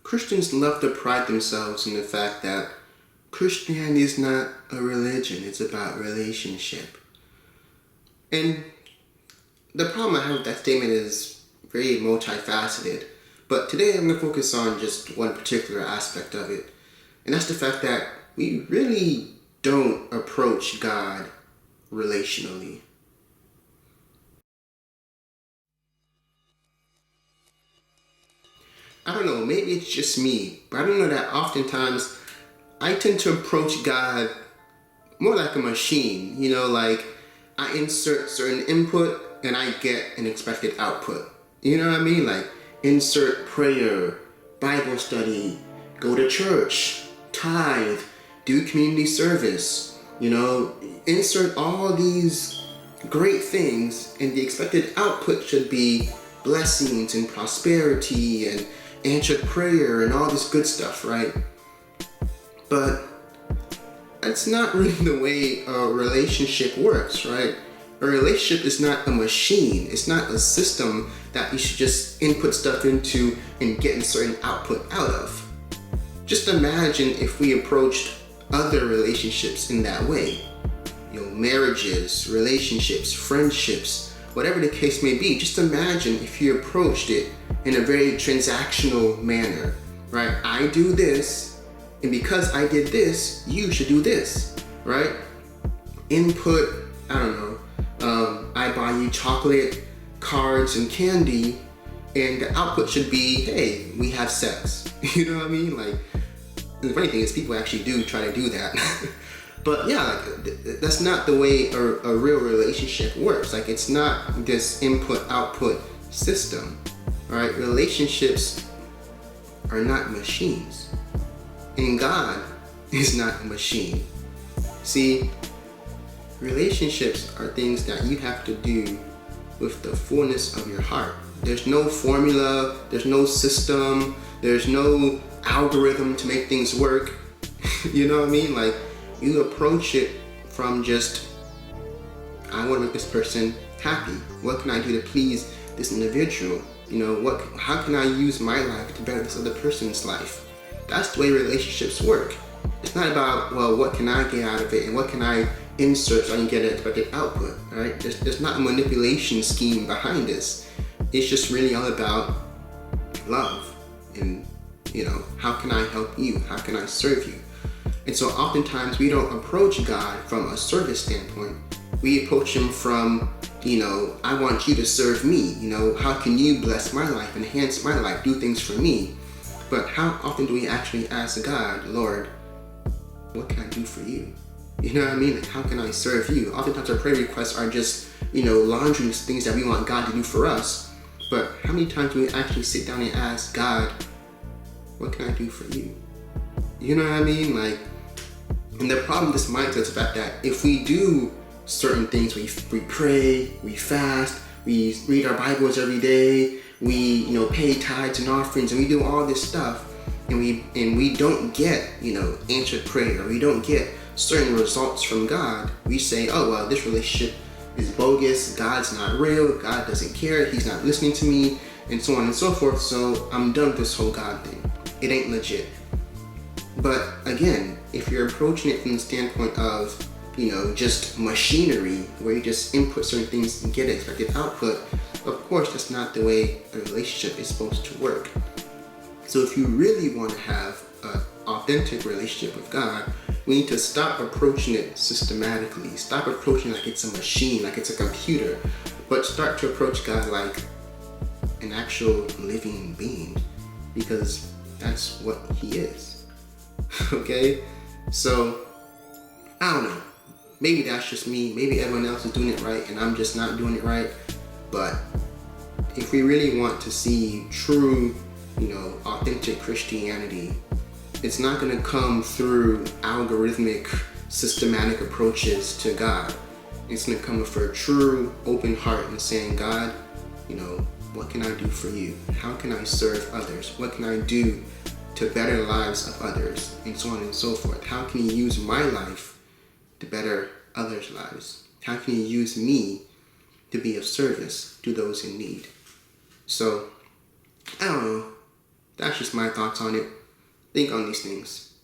Christians love to pride themselves in the fact that Christianity is not a religion, it's about relationship. And the problem I have with that statement is very multifaceted. But today I'm going to focus on just one particular aspect of it. And that's the fact that we really don't approach God relationally. I don't know, maybe it's just me, but I don't know that oftentimes I tend to approach God more like a machine. Like I insert certain input and I get an expected output. You know what I mean? Like insert prayer, Bible study, go to church, tithe, do community service, insert all these great things, and the expected output should be blessings and prosperity and answered prayer and all this good stuff, right? But that's not really the way a relationship works, right? A relationship is not a machine. It's not a system that you should just input stuff into and get a certain output out of. Just imagine if we approached other relationships in that way. Marriages, relationships, friendships, whatever the case may be. Just imagine if you approached it in a very transactional manner, right? I do this, and because I did this, you should do this, right? Input, I don't know, I buy you chocolate, cards, and candy, and the output should be, hey, we have sex. You know what I mean? Like, the funny thing is people actually do try to do that. But yeah, that's not the way a real relationship works. Like, it's not this input-output system, right? Relationships are not machines. And God is not a machine. See, relationships are things that you have to do with the fullness of your heart. There's no formula, there's no system, there's no algorithm to make things work. You know what I mean? Like, you approach it from just, I want to make this person happy. What can I do to please this individual? How can I use my life to better this other person's life? That's the way relationships work. It's not about, well, what can I get out of it and what can I insert so I can get an expected output, right? There's not a manipulation scheme behind this. It's just really all about love and, how can I help you? How can I serve you? And so oftentimes we don't approach God from a service standpoint. We approach him from, I want you to serve me. How can you bless my life, enhance my life, do things for me? But how often do we actually ask God, Lord, what can I do for you? You know what I mean? Like, how can I serve you? Oftentimes our prayer requests are just, laundry lists, things that we want God to do for us. But how many times do we actually sit down and ask God, what can I do for you? You know what I mean? Like, and the problem with this mindset is the fact that if we do certain things, we pray, we fast, we read our Bibles every day, we pay tithes and offerings, and we do all this stuff, and we don't get answered prayer, we don't get certain results from God, we say, oh well, this relationship is bogus, God's not real, God doesn't care, he's not listening to me, and so on and so forth, so I'm done with this whole God thing. It ain't legit. But again, if you're approaching it from the standpoint of, just machinery, where you just input certain things and get expected output, of course that's not the way a relationship is supposed to work. So if you really want to have an authentic relationship with God, we need to stop approaching it systematically. Stop approaching it like it's a machine, like it's a computer, but start to approach God like an actual living being, because that's what he is. Okay? So, I don't know. Maybe that's just me. Maybe everyone else is doing it right and I'm just not doing it right. But if we really want to see true, authentic Christianity, it's not going to come through algorithmic, systematic approaches to God. It's going to come with a true, open heart and saying, God, what can I do for you? How can I serve others? What can I do to better the lives of others? And so on and so forth. How can you use my life to better others' lives? How can you use me to be of service to those in need? So, I don't know. That's just my thoughts on it. Think on these things.